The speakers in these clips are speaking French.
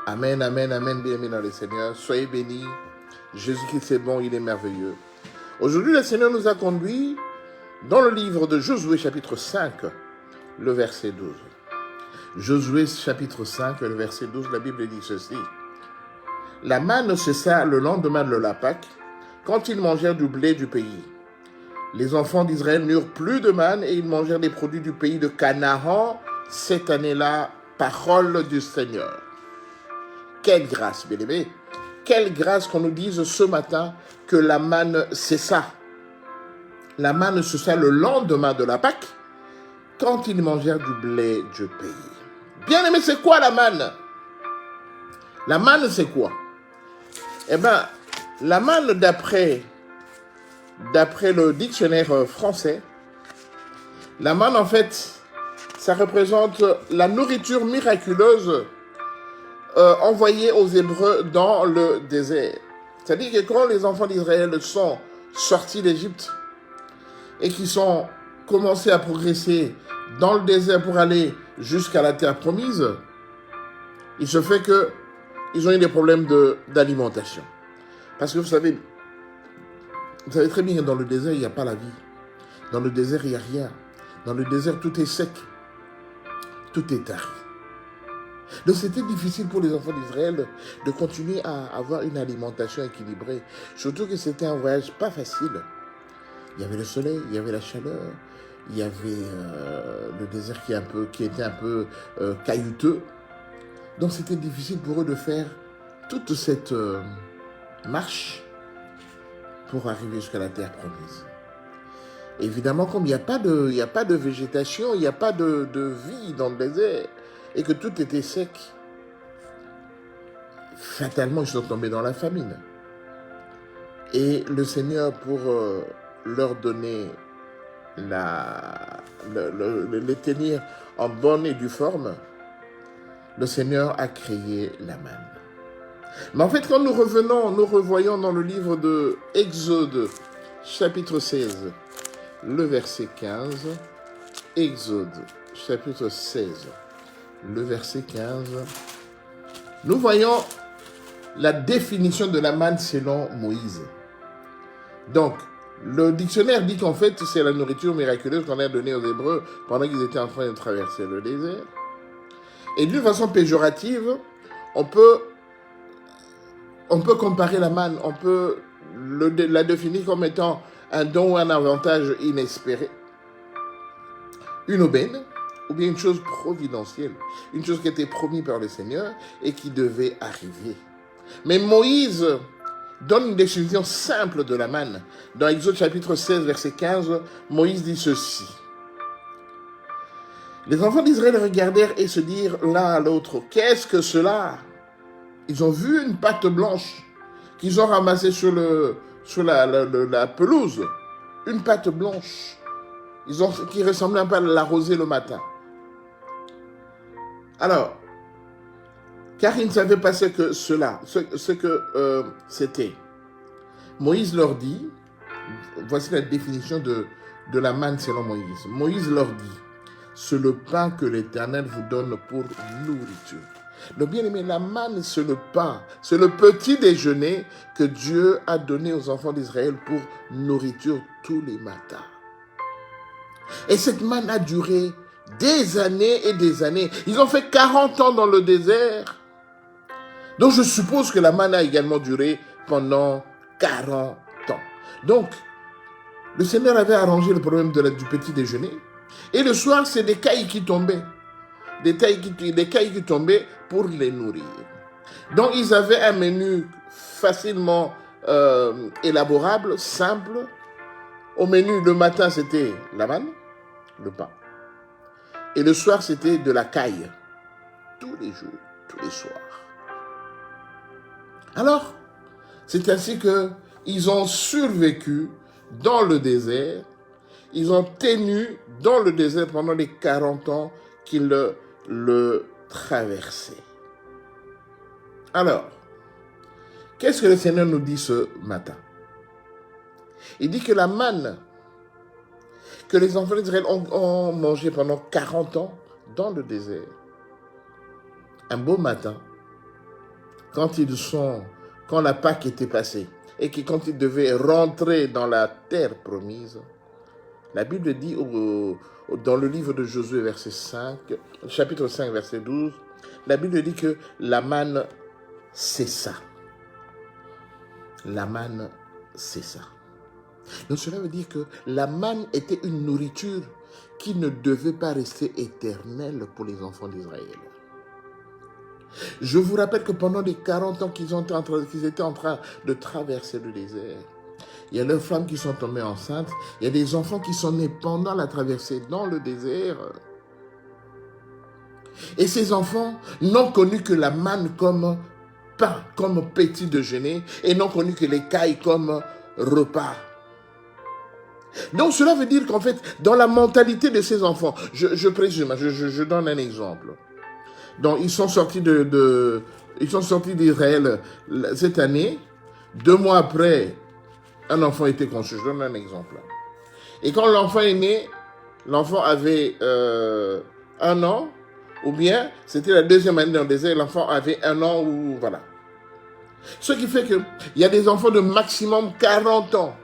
Amen, amen, amen, bien-aimés dans le Seigneur. Soyez bénis. Jésus-Christ est bon, il est merveilleux. Aujourd'hui, le Seigneur nous a conduits dans le livre de Josué, chapitre 5, le verset 12. Josué, chapitre 5, le verset 12, la Bible dit ceci. La manne cessa le lendemain de la Pâque, quand ils mangèrent du blé du pays. Les enfants d'Israël n'eurent plus de manne et ils mangèrent des produits du pays de Canaan cette année-là, parole du Seigneur. Quelle grâce, bien-aimés! Quelle grâce qu'on nous dise ce matin que la manne cessa. La manne cessa le lendemain de la Pâque, quand ils mangèrent du blé du pays. Bien-aimés, c'est quoi la manne? La manne, c'est quoi? Eh bien, la manne, d'après le dictionnaire français, la manne, en fait, ça représente la nourriture miraculeuse envoyée aux Hébreux dans le désert. C'est-à-dire que quand les enfants d'Israël sont sortis d'Égypte et qu'ils sont commencés à progresser dans le désert pour aller jusqu'à la terre promise, il se fait qu'ils ont eu des problèmes d'alimentation. Parce que vous savez très bien que dans le désert, il n'y a pas la vie. Dans le désert, il n'y a rien. Dans le désert, tout est sec. Tout est aride. Donc c'était difficile pour les enfants d'Israël de continuer à avoir une alimentation équilibrée. Surtout que c'était un voyage pas facile. Il y avait le soleil, il y avait la chaleur, il y avait le désert qui était un peu caillouteux. Donc c'était difficile pour eux de faire toute cette marche pour arriver jusqu'à la terre promise. Évidemment, comme il n'y a pas de végétation, il n'y a pas de vie dans le désert, et que tout était sec, fatalement, ils sont tombés dans la famine. Et le Seigneur, pour leur donner les tenir en bonne et due forme, le Seigneur a créé la manne. Mais en fait, quand nous revoyons dans le livre de Exode, chapitre 16, le verset 15, Exode, chapitre 16, le verset 15, nous voyons la définition de la manne selon Moïse. Donc, le dictionnaire dit qu'en fait, c'est la nourriture miraculeuse qu'on a donnée aux Hébreux pendant qu'ils étaient en train de traverser le désert. Et d'une façon péjorative, on peut comparer la manne, on peut la définir comme étant un don ou un avantage inespéré, une aubaine, ou bien une chose providentielle, une chose qui était promise par le Seigneur et qui devait arriver. Mais Moïse donne une définition simple de la manne. Dans Exode chapitre 16, verset 15, Moïse dit ceci. Les enfants d'Israël regardèrent et se dirent l'un à l'autre, qu'est-ce que cela? Ils ont vu une pâte blanche qu'ils ont ramassée sur la pelouse. Une pâte blanche qui ressemblait un peu à la rosée le matin. Alors, car ils ne savaient pas ce que c'était. Moïse leur dit, voici la définition de la manne selon Moïse. Moïse leur dit, c'est le pain que l'Éternel vous donne pour nourriture. Le bien-aimé, la manne, c'est le pain, c'est le petit déjeuner que Dieu a donné aux enfants d'Israël pour nourriture tous les matins. Et cette manne a duré des années et des années. Ils ont fait 40 ans dans le désert. Donc je suppose que la manne a également duré pendant 40 ans. Donc, le Seigneur avait arrangé le problème du petit déjeuner. Et le soir, c'est des cailles qui tombaient. Des cailles qui tombaient pour les nourrir. Donc, ils avaient un menu facilement élaborable, simple. Au menu, le matin, c'était la manne, le pain. Et le soir, c'était de la caille. Tous les jours, tous les soirs. Alors, c'est ainsi qu'ils ont survécu dans le désert. Ils ont tenu dans le désert pendant les 40 ans qu'ils le traversaient. Alors, qu'est-ce que le Seigneur nous dit ce matin? Il dit que la manne que les enfants d'Israël ont mangé pendant 40 ans dans le désert, un beau matin, quand la Pâque était passée, et que quand ils devaient rentrer dans la terre promise, la Bible dit dans le livre de Josué, chapitre 5, verset 12, la Bible dit que la manne cessa. La manne cessa. Donc cela veut dire que la manne était une nourriture qui ne devait pas rester éternelle pour les enfants d'Israël. Je vous rappelle que pendant les 40 ans qu'ils étaient en train de traverser le désert, il y a leurs femmes qui sont tombées enceintes, il y a des enfants qui sont nés pendant la traversée dans le désert. Et ces enfants n'ont connu que la manne comme pain, comme petit déjeuner, et n'ont connu que l'écaille comme repas. Donc cela veut dire qu'en fait, dans la mentalité de ces enfants, je présume, je donne un exemple. Donc ils sont sortis d'Israël cette année. 2 mois après, un enfant était conçu. Je donne un exemple. Et quand l'enfant est né, l'enfant avait 1 an, ou bien c'était la 2e année dans le désert, l'enfant avait 1 an, ou voilà. Ce qui fait qu'il y a des enfants de maximum 40 ans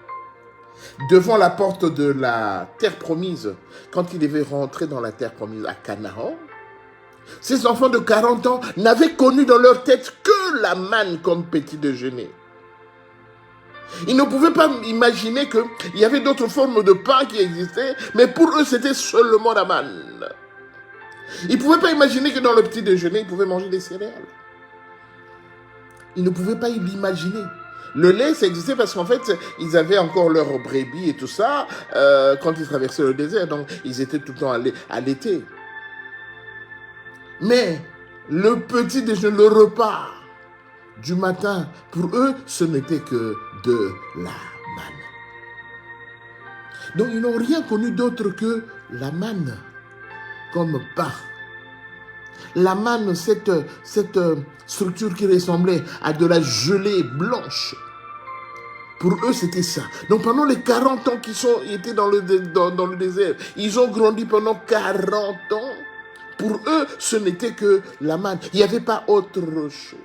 devant la porte de la terre promise, quand ils devaient rentrer dans la terre promise à Canaan. Ces enfants de 40 ans n'avaient connu dans leur tête que la manne comme petit déjeuner. Ils ne pouvaient pas imaginer qu'il y avait d'autres formes de pain qui existaient, mais pour eux, c'était seulement la manne. Ils ne pouvaient pas imaginer que dans le petit déjeuner, ils pouvaient manger des céréales. Ils ne pouvaient pas l'imaginer. Le lait, ça existait parce qu'en fait, ils avaient encore leurs brebis et tout ça quand ils traversaient le désert. Donc, ils étaient tout le temps allaités. Mais le petit déjeuner, le repas du matin, pour eux, ce n'était que de la manne. Donc, ils n'ont rien connu d'autre que la manne comme pain. La manne, cette structure qui ressemblait à de la gelée blanche. Pour eux, c'était ça. Donc, pendant les 40 ans qu'ils étaient dans le désert, ils ont grandi pendant 40 ans. Pour eux, ce n'était que la manne. Il n'y avait pas autre chose.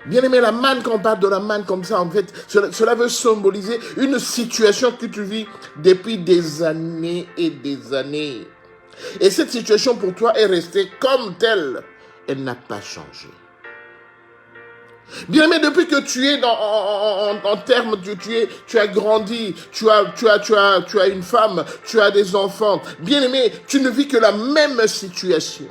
Bien aimé, la manne, quand on parle de la manne comme ça, en fait, cela veut symboliser une situation que tu vis depuis des années et des années. Et cette situation pour toi est restée comme telle. Elle n'a pas changé. Bien aimé, depuis que tu es en termes, tu as grandi, tu as une femme, tu as des enfants. Bien aimé, tu ne vis que la même situation.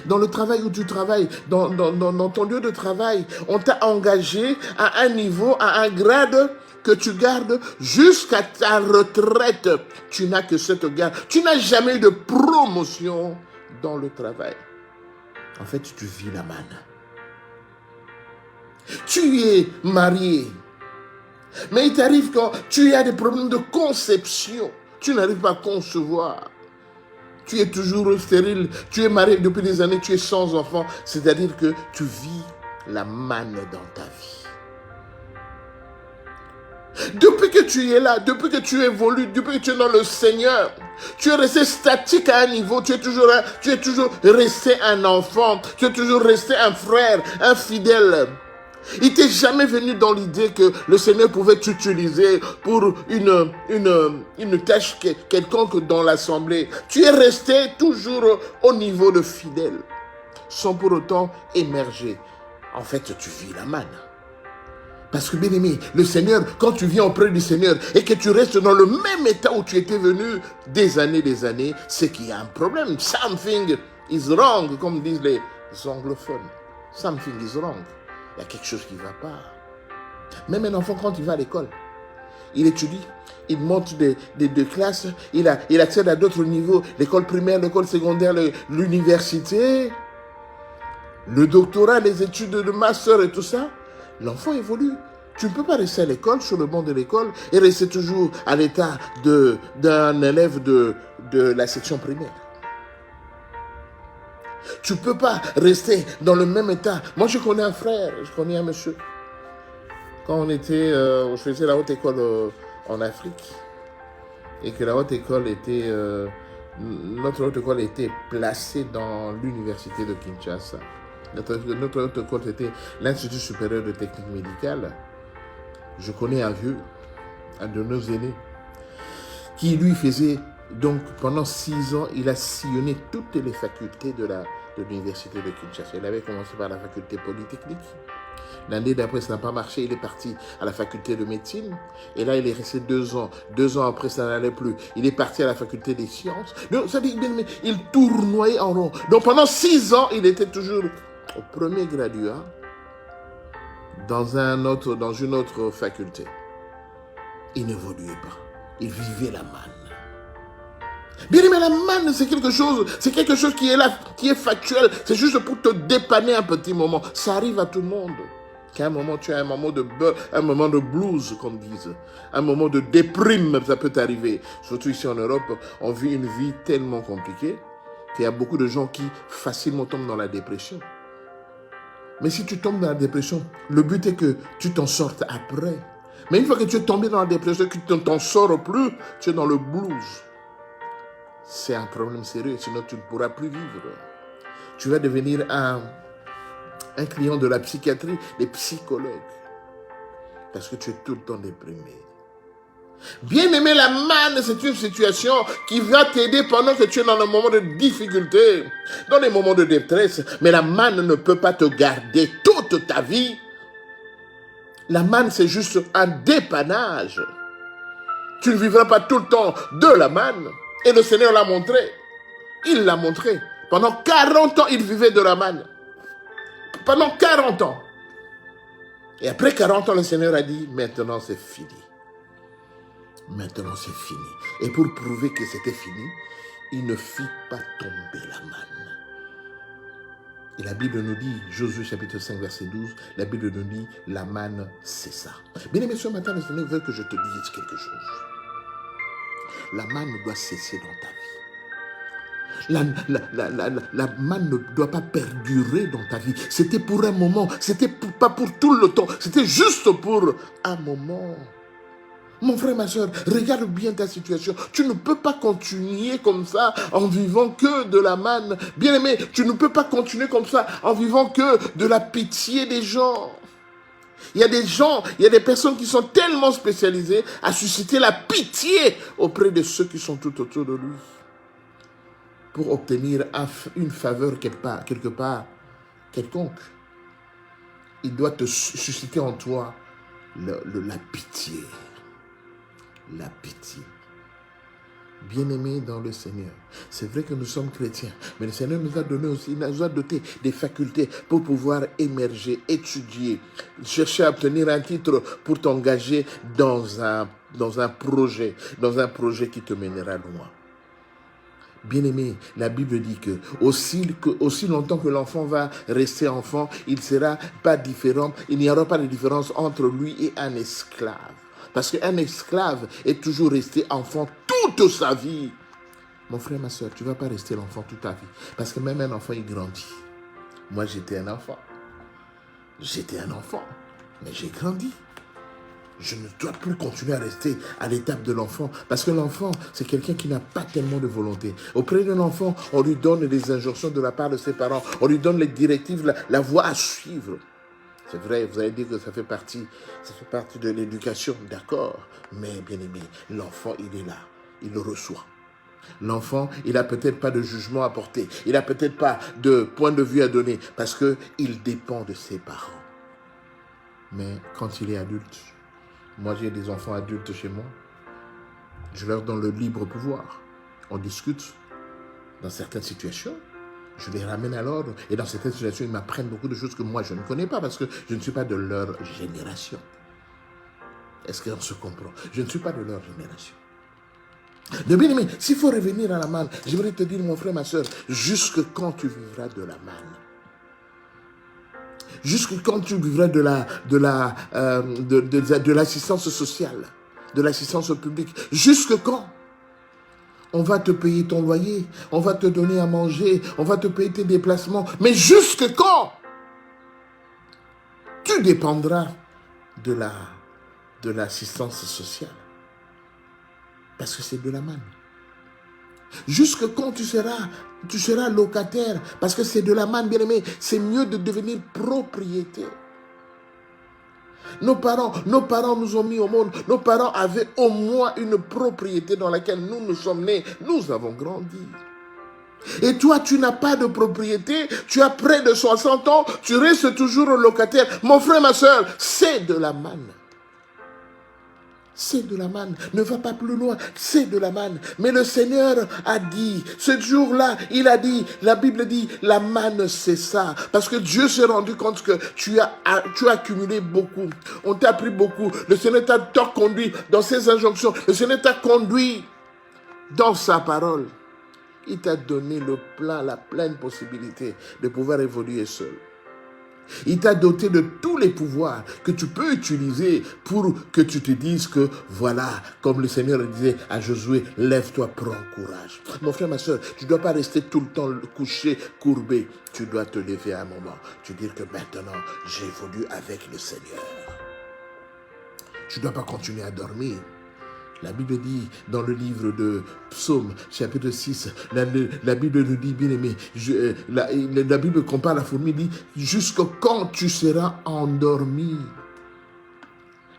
Dans le travail où tu travailles, dans ton lieu de travail, on t'a engagé à un niveau, à un grade que tu gardes jusqu'à ta retraite. Tu n'as que cette garde. Tu n'as jamais eu de promotion dans le travail. En fait, tu vis la manne. Tu es marié. Mais il t'arrive quand tu as des problèmes de conception. Tu n'arrives pas à concevoir. Tu es toujours stérile. Tu es marié depuis des années. Tu es sans enfant. C'est-à-dire que tu vis la manne dans ta vie. Depuis que tu es là, depuis que tu évolues, depuis que tu es dans le Seigneur, tu es resté statique à un niveau, tu es toujours resté un enfant, tu es toujours resté un frère, un fidèle. Il t'est jamais venu dans l'idée que le Seigneur pouvait t'utiliser pour une tâche quelconque dans l'assemblée. Tu es resté toujours au niveau de fidèle, sans pour autant émerger. En fait, tu vis la manne. Parce que bien aimé, le Seigneur, quand tu viens auprès du Seigneur et que tu restes dans le même état où tu étais venu des années, c'est qu'il y a un problème. Something is wrong, comme disent les anglophones. Something is wrong. Il y a quelque chose qui ne va pas. Même un enfant, quand il va à l'école, il étudie, il monte de classes, il accède à d'autres niveaux, l'école primaire, l'école secondaire, l'université, le doctorat, les études de master et tout ça. L'enfant évolue. Tu ne peux pas rester à l'école, sur le banc de l'école, et rester toujours à l'état d'un élève de la section primaire. Tu ne peux pas rester dans le même état. Moi, je connais un frère, je connais un monsieur. Quand je faisais la haute école en Afrique, et que la haute école était Notre haute école était placée dans l'université de Kinshasa. Notre haute école était l'Institut supérieur de technique médicale. Je connais un vieux, un de nos aînés, qui lui faisait, donc pendant 6 ans, il a sillonné toutes les facultés de l'université de Kinshasa. Il avait commencé par la faculté polytechnique. L'année d'après, ça n'a pas marché, il est parti à la faculté de médecine. Et là, il est resté 2 ans. 2 ans après, ça n'allait plus. Il est parti à la faculté des sciences. Donc, ça dit, il tournoyait en rond. Donc, pendant 6 ans, il était toujours au premier graduat dans une autre faculté. Il n'évoluait pas. Il vivait la manne. Bien aimé, la manne, c'est quelque chose qui est là, qui est factuel. C'est juste pour te dépanner un petit moment. Ça arrive à tout le monde. Qu'à un moment, tu as un moment de blues, comme disent. Un moment de déprime, ça peut t'arriver. Surtout ici en Europe, on vit une vie tellement compliquée qu'il y a beaucoup de gens qui facilement tombent dans la dépression. Mais si tu tombes dans la dépression, le but est que tu t'en sortes après. Mais une fois que tu es tombé dans la dépression, que tu ne t'en sors plus, tu es dans le blues. C'est un problème sérieux, sinon tu ne pourras plus vivre. Tu vas devenir un client de la psychiatrie, des psychologues, parce que tu es tout le temps déprimé. Bien aimé, la manne, c'est une situation qui va t'aider pendant que tu es dans un moment de difficulté, dans des moments de détresse, mais la manne ne peut pas te garder toute ta vie. La manne, c'est juste un dépannage. Tu ne vivras pas tout le temps de la manne. Et le Seigneur l'a montré. Il l'a montré. Pendant 40 ans, il vivait de la manne. Pendant 40 ans. Et après 40 ans, le Seigneur a dit, maintenant c'est fini. Maintenant c'est fini. Et pour prouver que c'était fini, il ne fit pas tomber la manne. Et la Bible nous dit, Josué chapitre 5 verset 12, la Bible nous dit, la manne cessa. Bien aimé, ce matin, le Seigneur veut que je te dise quelque chose. La manne doit cesser dans ta vie. La manne ne doit pas perdurer dans ta vie. C'était pour un moment. C'était pas pour tout le temps. C'était juste pour un moment. Mon frère, ma soeur, regarde bien ta situation. Tu ne peux pas continuer comme ça en vivant que de la manne. Bien aimé, tu ne peux pas continuer comme ça en vivant que de la pitié des gens. Il y a des gens, il y a des personnes qui sont tellement spécialisées à susciter la pitié auprès de ceux qui sont tout autour de lui. Pour obtenir une faveur quelque part, quelconque. Il doit te susciter en toi la pitié. La pitié. Bien-aimés dans le Seigneur, c'est vrai que nous sommes chrétiens, mais le Seigneur nous a donné aussi, il nous a doté des facultés pour pouvoir émerger, étudier, chercher à obtenir un titre pour t'engager dans un projet qui te mènera loin. Bien-aimé, la Bible dit que aussi longtemps que l'enfant va rester enfant, il ne sera pas différent, il n'y aura pas de différence entre lui et un esclave. Parce qu'un esclave est toujours resté enfant toute sa vie. Mon frère, ma soeur, tu ne vas pas rester l'enfant toute ta vie. Parce que même un enfant, il grandit. Moi, j'étais un enfant. Mais j'ai grandi. Je ne dois plus continuer à rester à l'étape de l'enfant. Parce que l'enfant, c'est quelqu'un qui n'a pas tellement de volonté. Auprès d'un enfant, on lui donne des injonctions de la part de ses parents. On lui donne les directives, la voie à suivre. C'est vrai, vous allez dire que ça fait partie de l'éducation, d'accord. Mais bien aimé, l'enfant, il est là, il le reçoit. L'enfant, il n'a peut-être pas de jugement à porter, il n'a peut-être pas de point de vue à donner, parce qu'il dépend de ses parents. Mais quand il est adulte, moi j'ai des enfants adultes chez moi, je leur donne le libre pouvoir. On discute dans certaines situations. Je les ramène à l'ordre. Et dans certaines situations, ils m'apprennent beaucoup de choses que moi, je ne connais pas parce que je ne suis pas de leur génération. Est-ce qu'on se comprend? Je ne suis pas de leur génération. De bien aimé, s'il faut revenir à la manne, j'aimerais te dire, mon frère, ma soeur, jusque quand tu vivras de la manne? Jusque quand tu vivras de l'assistance sociale, de l'assistance publique? Jusque quand? On va te payer ton loyer, on va te donner à manger, on va te payer tes déplacements. Mais jusque quand? Tu dépendras de l'assistance sociale. Parce que c'est de la manne. Jusque quand tu seras locataire, parce que c'est de la manne, bien-aimé, c'est mieux de devenir propriétaire. Nos parents nous ont mis au monde. Nos parents avaient au moins une propriété dans laquelle nous sommes nés. Nous avons grandi. Et toi, tu n'as pas de propriété. Tu as près de 60 ans. Tu restes toujours locataire. Mon frère, ma soeur, c'est de la manne. C'est de la manne. Ne va pas plus loin. C'est de la manne. Mais le Seigneur a dit, ce jour-là, il a dit, la Bible dit, la manne c'est ça. Parce que Dieu s'est rendu compte que tu as accumulé beaucoup. On t'a appris beaucoup. Le Seigneur t'a conduit dans ses injonctions. Le Seigneur t'a conduit dans sa parole. Il t'a donné le plein, la pleine possibilité de pouvoir évoluer seul. Il t'a doté de tous les pouvoirs que tu peux utiliser pour que tu te dises que voilà, comme le Seigneur disait à Josué, lève-toi, prends courage. Mon frère, ma soeur, tu ne dois pas rester tout le temps couché, courbé. Tu dois te lever à un moment. Tu dire que maintenant, j'évolue avec le Seigneur. Tu ne dois pas continuer à dormir. La Bible dit dans le livre de Psaume, chapitre 6, la Bible nous dit, bien aimé, la Bible compare la fourmi, dit, jusqu'à quand tu seras endormi.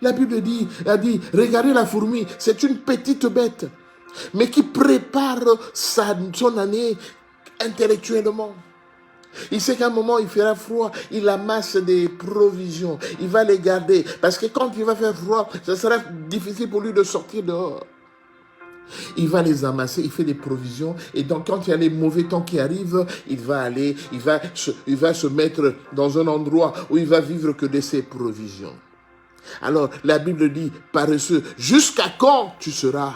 La Bible a dit, regardez la fourmi, c'est une petite bête, mais qui prépare son année intellectuellement. Il sait qu'à un moment, il fera froid, il amasse des provisions, il va les garder. Parce que quand il va faire froid, ce sera difficile pour lui de sortir dehors. Il va les amasser, il fait des provisions. Et donc, quand il y a les mauvais temps qui arrivent, il va se mettre dans un endroit où il va vivre que de ses provisions. Alors, la Bible dit, paresseux, jusqu'à quand tu seras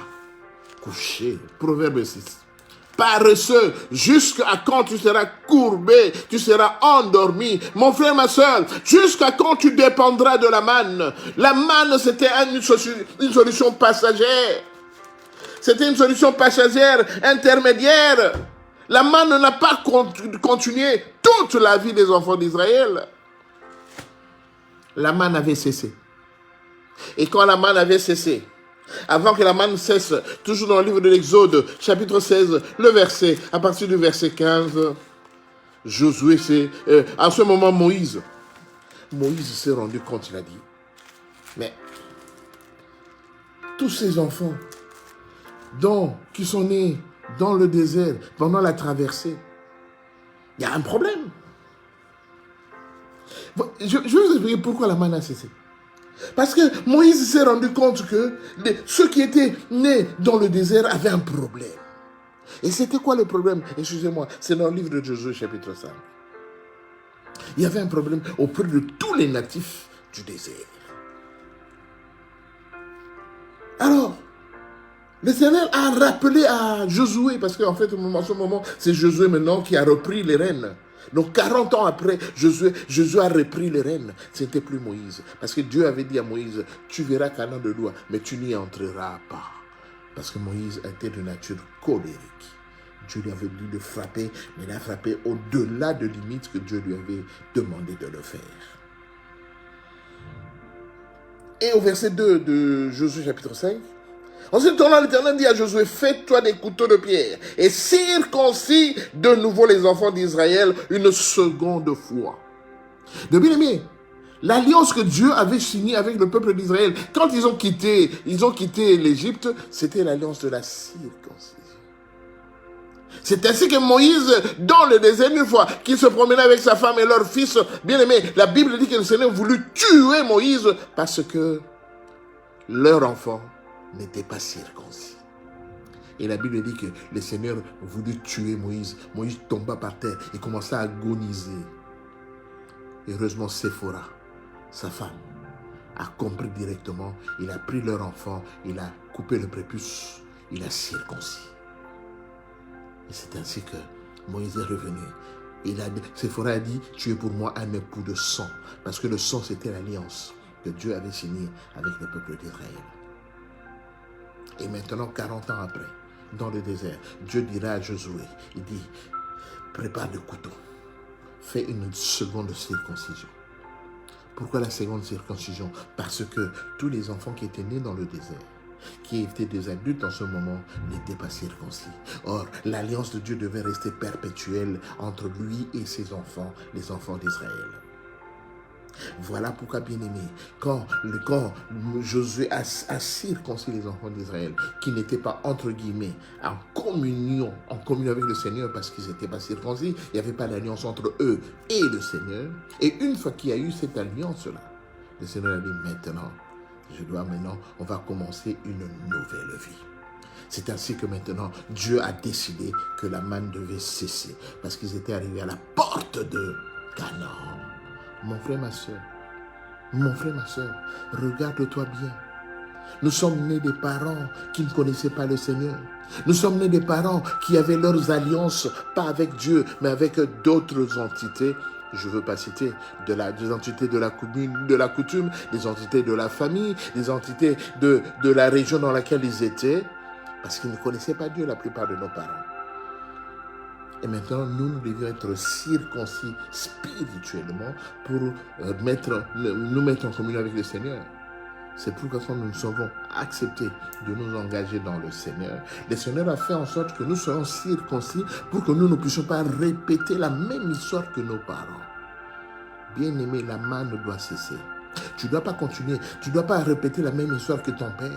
couché? Proverbe 6. Paresseux, jusqu'à quand tu seras courbé, tu seras endormi. Mon frère, ma soeur, jusqu'à quand tu dépendras de la manne? La manne, c'était une solution passagère. C'était une solution passagère, intermédiaire. La manne n'a pas continué toute la vie des enfants d'Israël. La manne avait cessé. Et quand la manne avait cessé, avant que la manne cesse, toujours dans le livre de l'Exode, chapitre 16, à partir du verset 15, Josué, à ce moment Moïse s'est rendu compte, il a dit, mais tous ces enfants qui sont nés dans le désert pendant la traversée, il y a un problème. Je vais vous expliquer pourquoi la manne a cessé. Parce que Moïse s'est rendu compte que ceux qui étaient nés dans le désert avaient un problème. Et c'était quoi le problème? Excusez-moi, c'est dans le livre de Josué, chapitre 5. Il y avait un problème auprès de tous les natifs du désert. Alors, le Seigneur a rappelé à Josué, parce qu'en fait, en ce moment, c'est Josué maintenant qui a repris les rênes. Donc 40 ans après, Josué a repris les rênes. Ce n'était plus Moïse. Parce que Dieu avait dit à Moïse, tu verras Canaan de loin, mais tu n'y entreras pas. Parce que Moïse était de nature colérique. Dieu lui avait dit de frapper, mais il a frappé au-delà de limites que Dieu lui avait demandé de le faire. Et au verset 2 de Josué chapitre 5, ensuite, l'Éternel dit à Josué, fais-toi des couteaux de pierre et circoncis de nouveau les enfants d'Israël une seconde fois. De bien aimé, l'alliance que Dieu avait signée avec le peuple d'Israël, quand ils ont quitté l'Égypte, c'était l'alliance de la circoncision. C'est ainsi que Moïse, dans le désert, une fois qu'il se promenait avec sa femme et leur fils, bien aimé, la Bible dit que le Seigneur voulut tuer Moïse parce que leur enfant n'était pas circoncis. Et la Bible dit que le Seigneur voulut tuer Moïse. Moïse tomba par terre et commença à agoniser. Heureusement, Séphora, sa femme, a compris directement. Il a pris leur enfant, il a coupé le prépuce, il a circoncis. Et c'est ainsi que Moïse est revenu. Séphora a dit, tu es pour moi un époux de sang. Parce que le sang, c'était l'alliance que Dieu avait signée avec le peuple d'Israël. Et maintenant, 40 ans après, dans le désert, Dieu dira à Josué, il dit, prépare le couteau, fais une seconde circoncision. Pourquoi la seconde circoncision? Parce que tous les enfants qui étaient nés dans le désert qui étaient des adultes en ce moment, n'étaient pas circoncis. Or, l'alliance de Dieu devait rester perpétuelle entre lui et ses enfants, les enfants d'Israël. Voilà pourquoi, bien-aimé, quand Josué a circoncis les enfants d'Israël, qui n'étaient pas, entre guillemets, en communion avec le Seigneur, parce qu'ils n'étaient pas circoncis, il n'y avait pas d'alliance entre eux et le Seigneur. Et une fois qu'il y a eu cette alliance-là, le Seigneur a dit, maintenant, on va commencer une nouvelle vie. C'est ainsi que maintenant, Dieu a décidé que la manne devait cesser, parce qu'ils étaient arrivés à la porte de Canaan. Mon frère, ma soeur, regarde-toi bien. Nous sommes nés des parents qui ne connaissaient pas le Seigneur. Nous sommes nés des parents qui avaient leurs alliances, pas avec Dieu, mais avec d'autres entités. Je ne veux pas citer des entités de la coutume, des entités de la famille, des entités de la région dans laquelle ils étaient, parce qu'ils ne connaissaient pas Dieu, la plupart de nos parents. Et maintenant, nous devions être circoncis spirituellement pour nous mettre en communion avec le Seigneur. C'est pourquoi quand nous avons accepté de nous engager dans le Seigneur, le Seigneur a fait en sorte que nous soyons circoncis pour que nous ne puissions pas répéter la même histoire que nos parents. Bien-aimé, la manne doit cesser. Tu ne dois pas continuer, tu ne dois pas répéter la même histoire que ton père.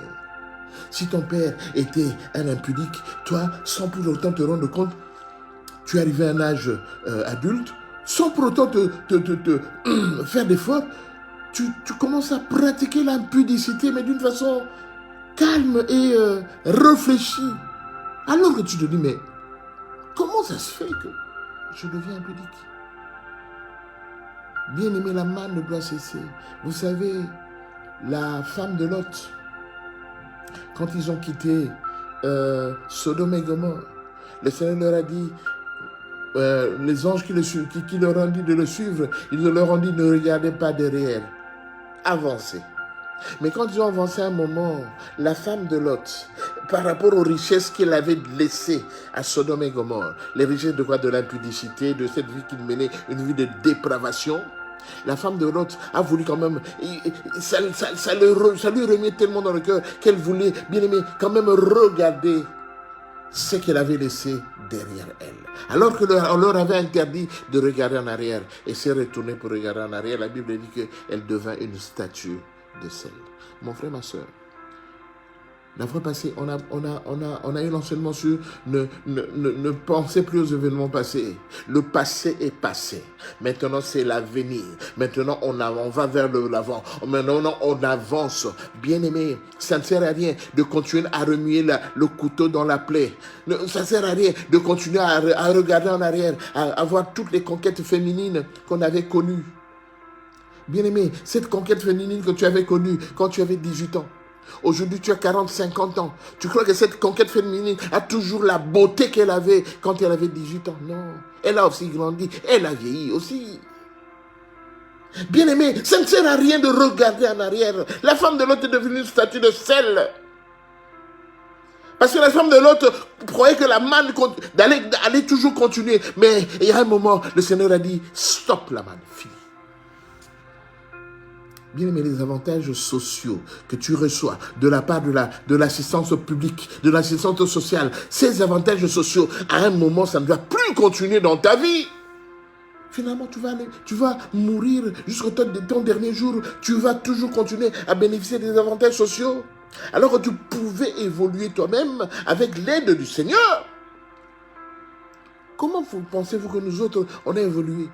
Si ton père était un impudique, toi, sans pour autant te rendre compte, tu es arrivé à un âge adulte, sans pour autant te faire d'efforts, tu commences à pratiquer l'impudicité, mais d'une façon calme et réfléchie. Alors que tu te dis, mais comment ça se fait que je deviens impudique? Bien-aimé, la manne doit cesser. Vous savez, la femme de Lot, quand ils ont quitté Sodome et Gomorrhe, le Seigneur leur a dit, les anges qui leur ont dit de le suivre, ils leur ont dit, ne regardez pas derrière, avancez. Mais quand ils ont avancé un moment, la femme de Lot, par rapport aux richesses qu'elle avait laissées à Sodome et Gomorrhe, les richesses de quoi? De l'impudicité, de cette vie qu'il menait, une vie de dépravation, la femme de Lot a voulu quand même, ça lui remet tellement dans le cœur qu'elle voulait, bien aimé, quand même regarder ce qu'elle avait laissé derrière elle. Alors qu'on leur avait interdit de regarder en arrière et s'est retournée pour regarder en arrière, la Bible dit qu'elle devint une statue de sel. Mon frère, ma soeur, la fois passée, on a eu l'enseignement sur ne pensez plus aux événements passés. Le passé est passé. Maintenant, c'est l'avenir. Maintenant, on va vers l'avant. Maintenant, on avance. Bien-aimé, ça ne sert à rien de continuer à remuer le couteau dans la plaie. Ça ne sert à rien de continuer à regarder en arrière, à voir toutes les conquêtes féminines qu'on avait connues. Bien-aimé, cette conquête féminine que tu avais connue quand tu avais 18 ans, aujourd'hui, tu as 40, 50 ans. Tu crois que cette conquête féminine a toujours la beauté qu'elle avait quand elle avait 18 ans? Non. Elle a aussi grandi. Elle a vieilli aussi. Bien-aimé, ça ne sert à rien de regarder en arrière. La femme de l'autre est devenue une statue de sel. Parce que la femme de l'autre croyait que la manne allait toujours continuer. Mais il y a un moment, le Seigneur a dit, stop la manne, fini. Bien aimé, les avantages sociaux que tu reçois de la part de l'assistance publique, de l'assistance sociale, ces avantages sociaux, à un moment, ça ne va plus continuer dans ta vie. Finalement, tu vas mourir jusqu'au ton dernier jour. Tu vas toujours continuer à bénéficier des avantages sociaux. Alors que tu pouvais évoluer toi-même avec l'aide du Seigneur. Comment pensez-vous que nous autres, on a évolué?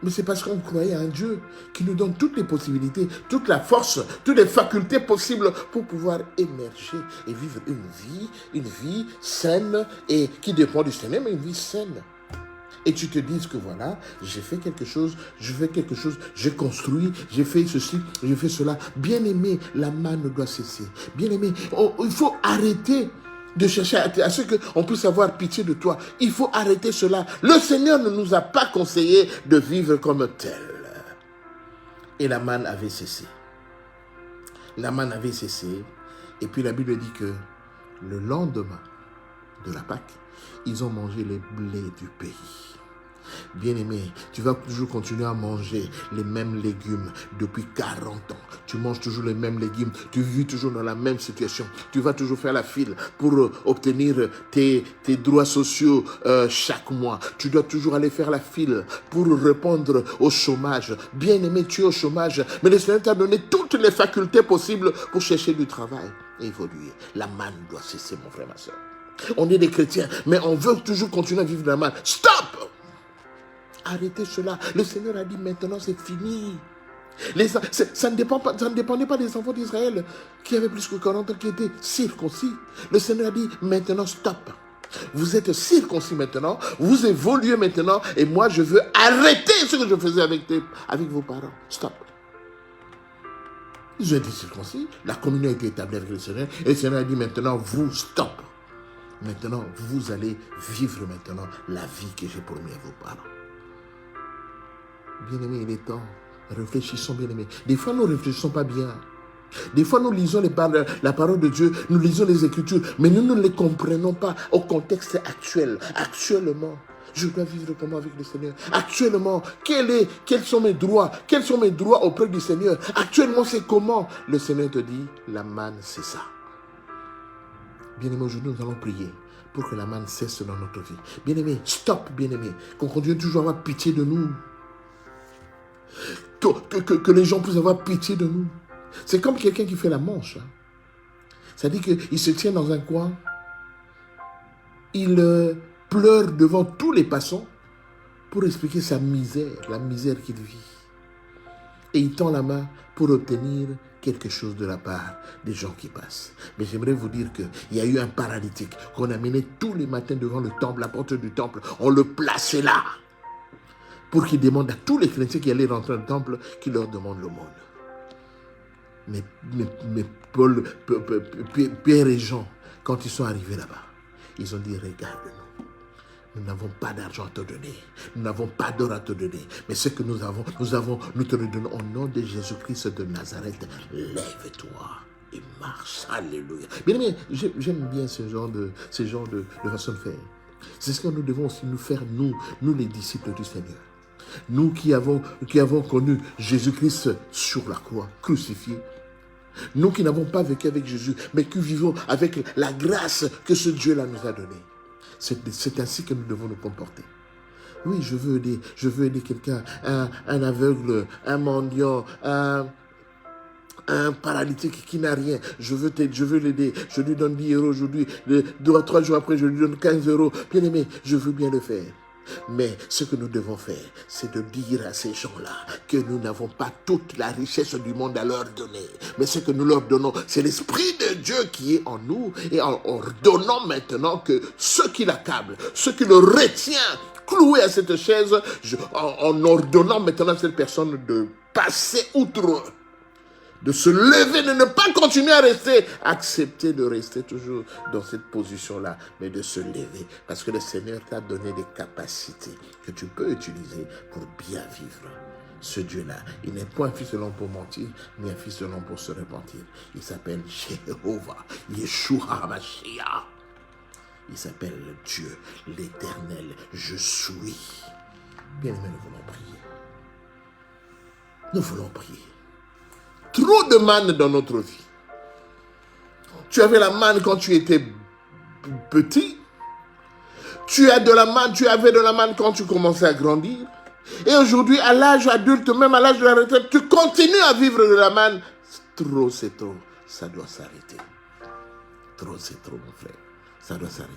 Mais c'est parce qu'on croyait à un Dieu qui nous donne toutes les possibilités, toute la force, toutes les facultés possibles pour pouvoir émerger et vivre une vie saine et qui dépend du Seigneur, mais une vie saine. Et tu te dis que voilà, j'ai fait quelque chose, j'ai construit, j'ai fait ceci, j'ai fait cela. Bien-aimé, la manne doit cesser. Bien-aimé, il faut arrêter de chercher à ce qu'on puisse avoir pitié de toi. Il faut arrêter cela. Le Seigneur ne nous a pas conseillé de vivre comme tel. Et la manne avait cessé. La manne avait cessé. Et puis la Bible dit que le lendemain de la Pâque, ils ont mangé les blés du pays. Bien-aimé, tu vas toujours continuer à manger les mêmes légumes depuis 40 ans. Tu manges toujours les mêmes légumes. Tu vis toujours dans la même situation. Tu vas toujours faire la file pour obtenir tes droits sociaux chaque mois. Tu dois toujours aller faire la file pour répondre au chômage. Bien-aimé, tu es au chômage. Mais le Seigneur t'a donné toutes les facultés possibles pour chercher du travail et évoluer. La manne doit cesser, mon frère, ma soeur. On est des chrétiens, mais on veut toujours continuer à vivre de la manne. Stop! Arrêtez cela. Le Seigneur a dit maintenant c'est fini. Ça ne dépendait pas des enfants d'Israël qui avaient plus que 40 ans, qui étaient circoncis. Le Seigneur a dit maintenant stop. Vous êtes circoncis maintenant, vous évoluez maintenant, et moi je veux arrêter ce que je faisais avec vos parents. Stop. Ils ont été circoncis, la communion a été établie avec le Seigneur, et le Seigneur a dit maintenant vous stop. Maintenant vous allez vivre maintenant la vie que j'ai promis à vos parents. Bien-aimés, il est temps. Réfléchissons, bien-aimés. Des fois, nous ne réfléchissons pas bien. Des fois, nous lisons la parole de Dieu, nous lisons les Écritures, mais nous ne les comprenons pas au contexte actuel. Actuellement, je dois vivre comment avec le Seigneur? Actuellement, quels sont mes droits? Quels sont mes droits auprès du Seigneur? Actuellement, c'est comment? Le Seigneur te dit, la manne, c'est ça. Bien-aimés, aujourd'hui, nous allons prier pour que la manne cesse dans notre vie. Bien-aimés, stop, bien-aimés, qu'on continue toujours à avoir pitié de nous. Que les gens puissent avoir pitié de nous. C'est comme quelqu'un qui fait la manche. C'est-à-dire qu'il se tient dans un coin, il pleure devant tous les passants pour expliquer sa misère, la misère qu'il vit. Et il tend la main pour obtenir quelque chose de la part des gens qui passent. Mais j'aimerais vous dire qu'il y a eu un paralytique qu'on amenait tous les matins devant le temple, la porte du temple. On le plaçait là, pour qu'il demande à tous les chrétiens qui allaient rentrer dans le temple, qu'il leur demande l'aumône. Mais Pierre et Jean, quand ils sont arrivés là-bas, ils ont dit, regarde-nous, nous n'avons pas d'argent à te donner, nous n'avons pas d'or à te donner, mais ce que nous te le donnons au nom de Jésus-Christ de Nazareth. Lève-toi et marche. Alléluia. Bien aimé, j'aime bien ce genre de façon de faire. C'est ce que nous devons aussi nous faire, nous les disciples du Seigneur. Nous qui avons connu Jésus-Christ sur la croix, crucifié. Nous qui n'avons pas vécu avec Jésus, mais qui vivons avec la grâce que ce Dieu-là nous a donnée. C'est ainsi que nous devons nous comporter. Oui, je veux aider quelqu'un, un aveugle, un mendiant, un paralytique qui n'a rien. Je veux l'aider. Je lui donne 10 euros aujourd'hui. 2 à 3 jours après, je lui donne 15 euros. Bien aimé, je veux bien le faire. Mais ce que nous devons faire, c'est de dire à ces gens-là que nous n'avons pas toute la richesse du monde à leur donner. Mais ce que nous leur donnons, c'est l'Esprit de Dieu qui est en nous. Et en ordonnant maintenant que ce qui l'accable, ce qui le retient, cloué à cette chaise, en ordonnant maintenant à cette personne de passer outre, de se lever, de ne pas continuer à accepter de rester toujours dans cette position-là, mais de se lever, parce que le Seigneur t'a donné des capacités que tu peux utiliser pour bien vivre. Ce Dieu-là, il n'est pas un fils de l'homme pour mentir, ni un fils de l'homme pour se repentir. Il s'appelle Jéhovah, Yeshua HaMashiach. Il s'appelle Dieu, l'Éternel, je suis. Bien aimé, nous voulons prier. Nous voulons prier. Trop de manne dans notre vie. Tu avais la manne quand tu étais petit. Tu avais de la manne quand tu commençais à grandir. Et aujourd'hui, à l'âge adulte, même à l'âge de la retraite, tu continues à vivre de la manne. Trop, c'est trop. Ça doit s'arrêter. Trop, c'est trop, mon frère. Ça doit s'arrêter.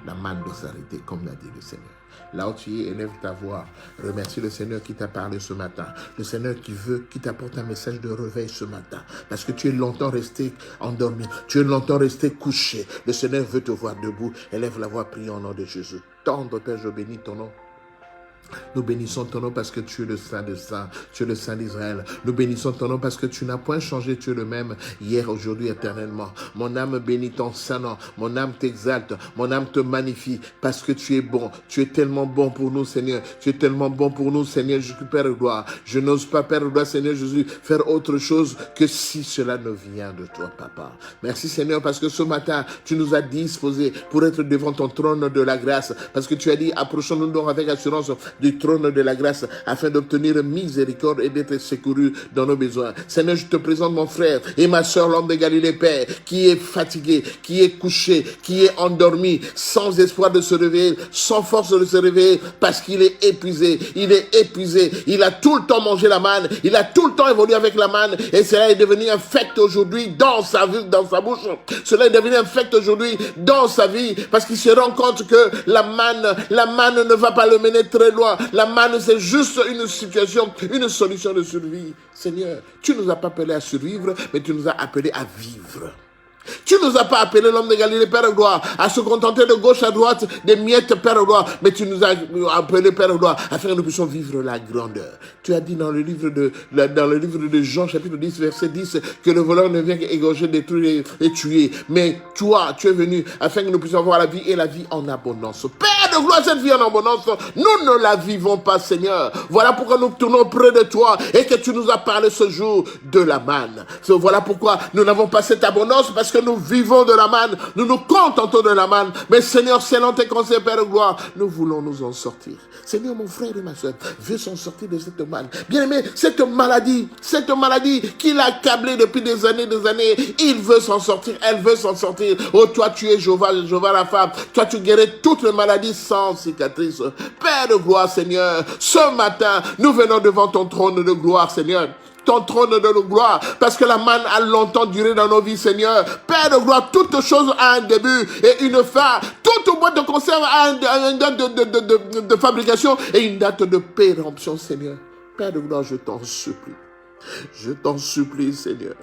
La manne doit s'arrêter, comme l'a dit le Seigneur. Là où tu es, élève ta voix. Remercie le Seigneur qui t'a parlé ce matin. Le Seigneur qui t'apporte un message de réveil ce matin. Parce que tu es longtemps resté endormi. Tu es longtemps resté couché. Le Seigneur veut te voir debout. Élève la voix, prie au nom de Jésus. Tendre Père, je bénis ton nom. Nous bénissons ton nom parce que tu es le Saint des Saints, tu es le Saint d'Israël. Nous bénissons ton nom parce que tu n'as point changé, tu es le même hier, aujourd'hui, éternellement. Mon âme bénit ton saint nom, mon âme t'exalte, mon âme te magnifie parce que tu es bon. Tu es tellement bon pour nous, Seigneur. Tu es tellement bon pour nous, Seigneur Jésus, Père de gloire. Je n'ose pas, Père de gloire, Seigneur Jésus, faire autre chose que si cela ne vient de toi, Papa. Merci, Seigneur, parce que ce matin, tu nous as disposés pour être devant ton trône de la grâce. Parce que tu as dit, approchons-nous donc avec assurance du trône de la grâce afin d'obtenir miséricorde et d'être secouru dans nos besoins. Seigneur, je te présente mon frère et ma soeur, l'homme de Galilée, Père, qui est fatigué, qui est couché, qui est endormi, sans espoir de se réveiller, sans force de se réveiller, parce qu'il est épuisé. Il est épuisé. Il a tout le temps mangé la manne. Il a tout le temps évolué avec la manne. Et cela est devenu infect aujourd'hui dans sa vie, dans sa bouche. Cela est devenu infect aujourd'hui dans sa vie, parce qu'il se rend compte que la manne ne va pas le mener très loin. La manne, c'est juste une situation, une solution de survie. Seigneur, tu nous as pas appelés à survivre, mais tu nous as appelés à vivre. Tu nous as pas appelé, l'homme de Galilée, Père de gloire, à se contenter de gauche à droite des miettes, Père de gloire, mais tu nous as appelé, Père de gloire, afin que nous puissions vivre la grandeur. Tu as dit dans le livre de Jean, chapitre 10, verset 10, que le voleur ne vient qu'égorger, détruire et tuer. Mais toi, tu es venu afin que nous puissions avoir la vie et la vie en abondance. Père de gloire, cette vie en abondance, nous ne la vivons pas, Seigneur. Voilà pourquoi nous tournons près de toi et que tu nous as parlé ce jour de la manne. Voilà pourquoi nous n'avons pas cette abondance, parce que nous vivons de la manne, nous nous contentons de la manne. Mais Seigneur, selon tes conseils, Père de gloire, nous voulons nous en sortir. Seigneur, mon frère et ma soeur veut s'en sortir de cette manne. Bien-aimé, cette maladie qui l'a accablé depuis des années, il veut s'en sortir, elle veut s'en sortir. Oh, toi, tu es Jéhovah la femme. Toi, tu guéris toutes les maladies sans cicatrice. Père de gloire, Seigneur, ce matin, nous venons devant ton trône de gloire, Seigneur. Ton trône de gloire, parce que la manne a longtemps duré dans nos vies, Seigneur. Père de gloire, toute chose a un début et une fin. Toute boîte de conserve a une date de fabrication et une date de péremption, Seigneur. Père de gloire, je t'en supplie. Je t'en supplie, Seigneur.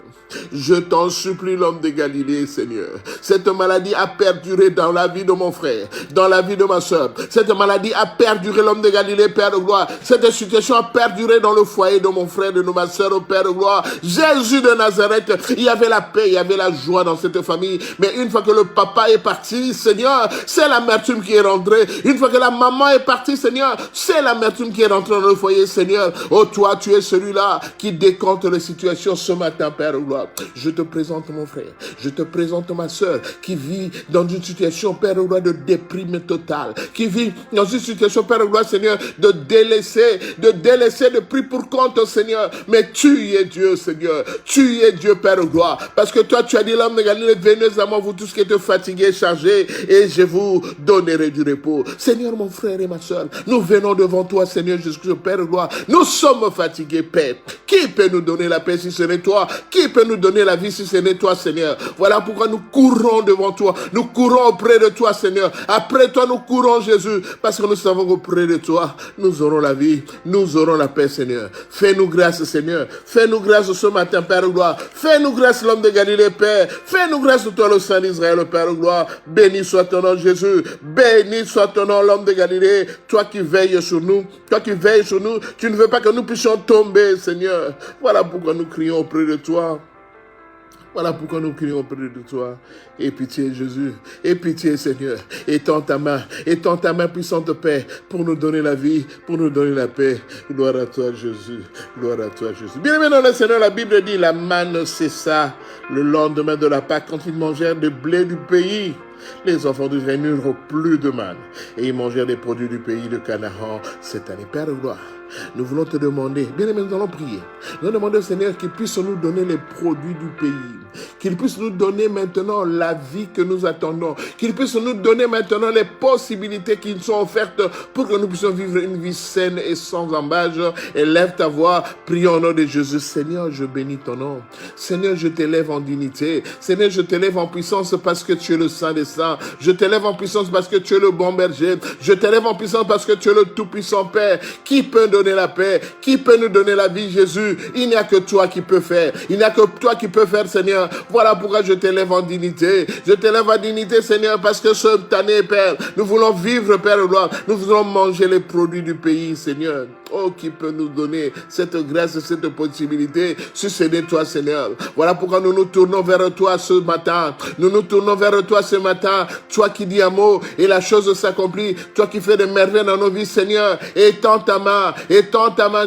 Je t'en supplie, l'homme de Galilée, Seigneur. Cette maladie a perduré dans la vie de mon frère, dans la vie de ma soeur. Cette maladie a perduré, l'homme de Galilée, Père de gloire. Cette situation a perduré dans le foyer de mon frère, de ma soeur, au Père de gloire. Jésus de Nazareth, il y avait la paix, il y avait la joie dans cette famille. Mais une fois que le papa est parti, Seigneur, c'est l'amertume qui est rentrée. Une fois que la maman est partie, Seigneur, c'est l'amertume qui est rentrée dans le foyer, Seigneur. Oh, toi, tu es celui-là qui décompte les situations ce matin, Père de gloire. Je te présente mon frère, je te présente ma soeur qui vit dans une situation, Père de gloire, de déprime totale, qui vit dans une situation, Père de gloire, Seigneur, de délaisser de pris pour compte, Seigneur. Mais tu es Dieu, Seigneur, tu es Dieu, Père de gloire, parce que toi, tu as dit, l'homme de Galilée, venez à moi, vous tous qui êtes fatigués, chargés, et je vous donnerai du repos. Seigneur, mon frère et ma soeur, nous venons devant toi, Seigneur Jésus-Christ, Père de gloire, nous sommes fatigués, Père. Qui peut nous donner la paix si ce n'est toi? Qui peut nous donner la vie si ce n'est toi, Seigneur? Voilà pourquoi nous courons devant toi. Nous courons auprès de toi, Seigneur. Après toi, nous courons, Jésus, parce que nous savons qu'auprès de toi, nous aurons la vie, nous aurons la paix, Seigneur. Fais-nous grâce, Seigneur. Fais-nous grâce ce matin, Père de gloire. Fais-nous grâce, l'homme de Galilée, Père. Fais-nous grâce, toi, le Saint d'Israël, le Père de gloire. Béni soit ton nom, Jésus. Béni soit ton nom, l'homme de Galilée. Toi qui veilles sur nous, tu ne veux pas que nous puissions tomber, Seigneur. Voilà pourquoi nous crions auprès de toi. Voilà pourquoi nous crions auprès de toi. Aie pitié, Jésus. Aie pitié, Seigneur. Étends ta main puissante, Père, pour nous donner la vie, pour nous donner la paix. Gloire à toi, Jésus. Gloire à toi, Jésus. Bien aimé dans le Seigneur, la Bible dit, la manne cessa le lendemain de la Pâque quand ils mangèrent des blés du pays. Les enfants d'Israël n'eurent plus de manne et ils mangèrent des produits du pays de Canaan cette année. Père de gloire, nous voulons te demander, bien aimé, nous allons prier. Nous allons demander au Seigneur qu'il puisse nous donner les produits du pays, qu'il puisse nous donner maintenant la vie que nous attendons, qu'il puisse nous donner maintenant les possibilités qui nous sont offertes pour que nous puissions vivre une vie saine et sans embâche. Élève ta voix, prions au nom de Jésus. Seigneur, je bénis ton nom. Seigneur, je t'élève en dignité. Seigneur, je t'élève en puissance parce que tu es le Saint des Saints. Je t'élève en puissance parce que tu es le bon berger. Je t'élève en puissance parce que tu es le tout-puissant Père. Qui peut donner la paix? Qui peut nous donner la vie, Jésus? Il n'y a que toi qui peux faire. Il n'y a que toi qui peux faire, Seigneur. Voilà pourquoi je t'élève en dignité. Je t'élève en dignité, Seigneur, parce que cette année, Père, nous voulons vivre, Père de gloire. Nous voulons manger les produits du pays, Seigneur. Oh, qui peut nous donner cette grâce, cette possibilité, si ce n'est toi, Seigneur. Voilà pourquoi nous nous tournons vers toi ce matin. Nous nous tournons vers toi ce matin. Toi qui dis un mot et la chose s'accomplit. Toi qui fais des merveilles dans nos vies, Seigneur. Étends ta main,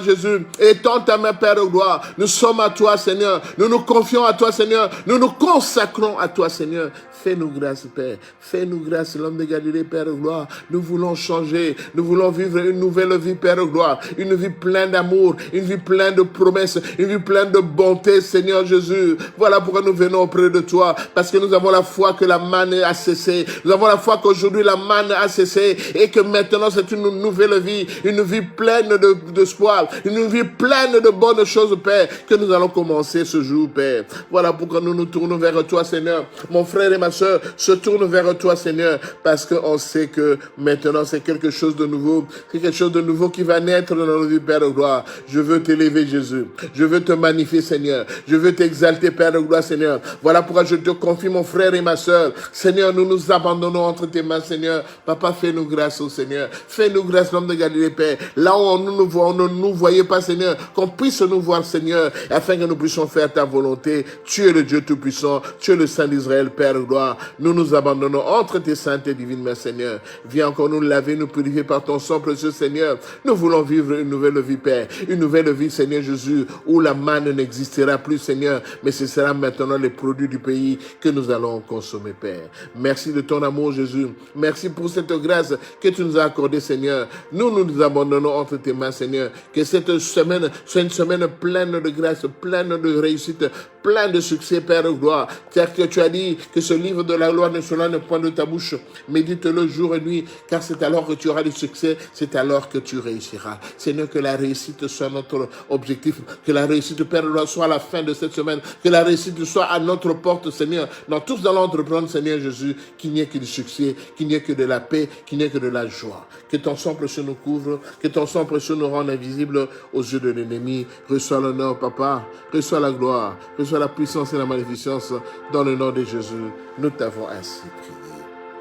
Jésus. Étends ta main, Père de gloire. Nous sommes à toi, Seigneur. Nous nous confions à toi, Seigneur. Nous Nous nous consacrons à toi, Seigneur. Fais-nous grâce, Père. Fais-nous grâce, l'homme de Galilée, Père de gloire. Nous voulons changer. Nous voulons vivre une nouvelle vie, Père de gloire. Une vie pleine d'amour, une vie pleine de promesses, une vie pleine de bonté, Seigneur Jésus. Voilà pourquoi nous venons auprès de toi. Parce que nous avons la foi que la manne a cessé. Nous avons la foi qu'aujourd'hui la manne a cessé. Et que maintenant c'est une nouvelle vie. Une vie pleine d'espoir. Une vie pleine de bonnes choses, Père. Que nous allons commencer ce jour, Père. Voilà pourquoi nous nous tournons vers toi, Seigneur. Mon frère et ma soeur se tournent vers toi, Seigneur. Parce qu'on sait que maintenant c'est quelque chose de nouveau. C'est quelque chose de nouveau qui va naître dans nos vies, Père de gloire. Je veux t'élever, Jésus. Je veux te magnifier, Seigneur. Je veux t'exalter, Père de gloire, Seigneur. Voilà pourquoi je te confie, mon frère et ma soeur. Seigneur, nous nous abandonnons entre tes mains, Seigneur. Papa, fais-nous grâce, oh Seigneur. Fais-nous grâce, l'homme de Galilée, Père. Là où on nous voit, on ne nous voyait pas, Seigneur. Qu'on puisse nous voir, Seigneur, afin que nous puissions faire ta volonté. Tu es le Dieu Tout-Puissant. Tu es le Saint d'Israël, Père de gloire. Nous nous abandonnons entre tes saintes et divines mains, Seigneur. Viens encore nous laver, nous purifier par ton sang précieux, Seigneur. Nous voulons vivre une nouvelle vie, Père. Une nouvelle vie, Seigneur Jésus, où la manne n'existera plus, Seigneur, mais ce sera maintenant les produits du pays que nous allons consommer, Père. Merci de ton amour, Jésus. Merci pour cette grâce que tu nous as accordée, Seigneur. Nous nous abandonnons entre tes mains, Seigneur. Que cette semaine soit une semaine pleine de grâce, pleine de réussite, pleine de succès, Père de gloire. Car que tu as dit que ce livre de la loi ne sera ne point de ta bouche. Médite-le jour et nuit, car c'est alors que tu auras du succès, c'est alors que tu réussiras. Seigneur, que la réussite soit notre objectif, que la réussite, Père de gloire, soit à la fin de cette semaine, que la réussite soit à notre porte, Seigneur. Dans tous dans l'entreprendre, Seigneur Jésus, qu'il n'y ait que du succès, qu'il n'y ait que de la paix, qu'il n'y ait que de la joie. Que ton sang précieux nous couvre, que ton sang précieux nous rende invisibles aux yeux de l'ennemi. Reçois l'honneur, Papa, reçois la gloire, reçois la puissance et la magnificence. Dans le nom de Jésus, nous t'avons ainsi prié.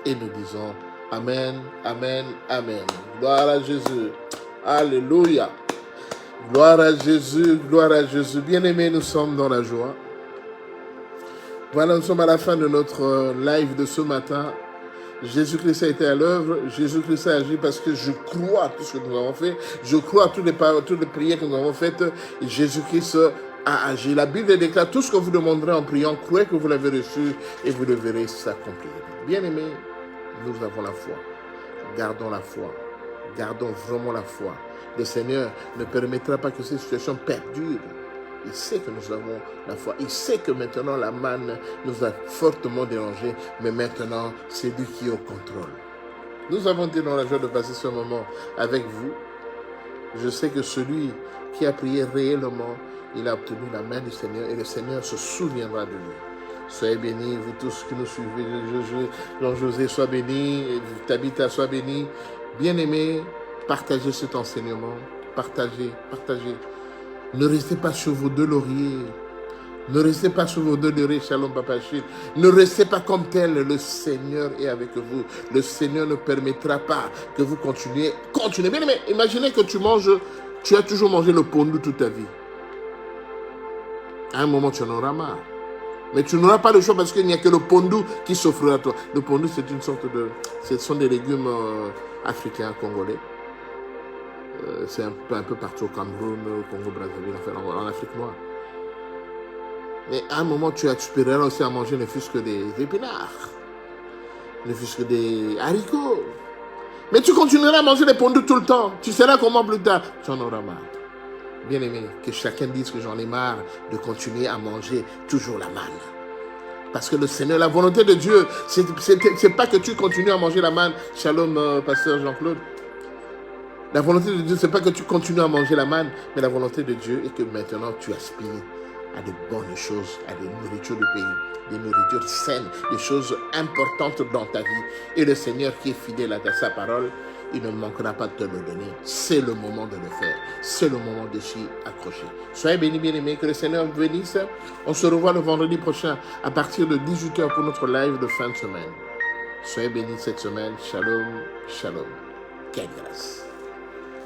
Et nous disons Amen, Amen, Amen. Gloire à Jésus. Alléluia. Gloire à Jésus, gloire à Jésus. Bien-aimés, nous sommes dans la joie. Voilà, nous sommes à la fin de notre live de ce matin. Jésus-Christ a été à l'œuvre. Jésus-Christ a agi parce que je crois à tout ce que nous avons fait. Je crois à toutes les prières que nous avons faites. Jésus-Christ a agi. La Bible déclare tout ce que vous demanderez en priant. Croyez que vous l'avez reçu et vous le verrez s'accomplir. Bien-aimés, nous avons la foi. Gardons la foi. Gardons vraiment la foi. Le Seigneur ne permettra pas que cette situation perdure. Il sait que nous avons la foi. Il sait que maintenant la manne nous a fortement dérangés. Mais maintenant, c'est lui qui est au contrôle. Nous avons été dans la joie de passer ce moment avec vous. Je sais que celui qui a prié réellement, il a obtenu la main du Seigneur et le Seigneur se souviendra de lui. Soyez bénis, vous tous qui nous suivez. Jean-José, sois béni. Tabitha, sois béni. Bien-aimés, partagez cet enseignement. Partagez. Ne restez pas sur vos deux lauriers. Ne restez pas sur vos deux lauriers, Shalom Papa Chil. Ne restez pas comme tel. Le Seigneur est avec vous. Le Seigneur ne permettra pas que vous continuez. Bien aimé, imaginez que tu as toujours mangé le pondu toute ta vie. À un moment, tu en auras marre. Mais tu n'auras pas le choix parce qu'il n'y a que le pondu qui s'offrira à toi. Le pondu, c'est une sorte de... Ce sont des légumes africains, congolais. C'est un peu partout au Cameroun, au Congo-Brazzaville, en Afrique noire. Mais à un moment, tu aspireras aussi à manger ne fût-ce que des épinards, ne fût-ce que des haricots. Mais tu continueras à manger des pondus tout le temps. Tu seras comment plus tard? Tu en auras marre. Bien aimé, que chacun dise que j'en ai marre de continuer à manger toujours la manne. Parce que le Seigneur, la volonté de Dieu, c'est pas que tu continues à manger la manne. Shalom, pasteur Jean-Claude. La volonté de Dieu, c'est pas que tu continues à manger la manne, mais la volonté de Dieu est que maintenant tu aspires à de bonnes choses, à des nourritures du pays, des nourritures saines, des choses importantes dans ta vie. Et le Seigneur qui est fidèle à sa parole, il ne manquera pas de te le donner. C'est le moment de le faire. C'est le moment de s'y accrocher. Soyez bénis, bien-aimés, que le Seigneur vous bénisse. On se revoit le vendredi prochain à partir de 18h pour notre live de fin de semaine. Soyez bénis cette semaine. Shalom, shalom. Quelle grâce.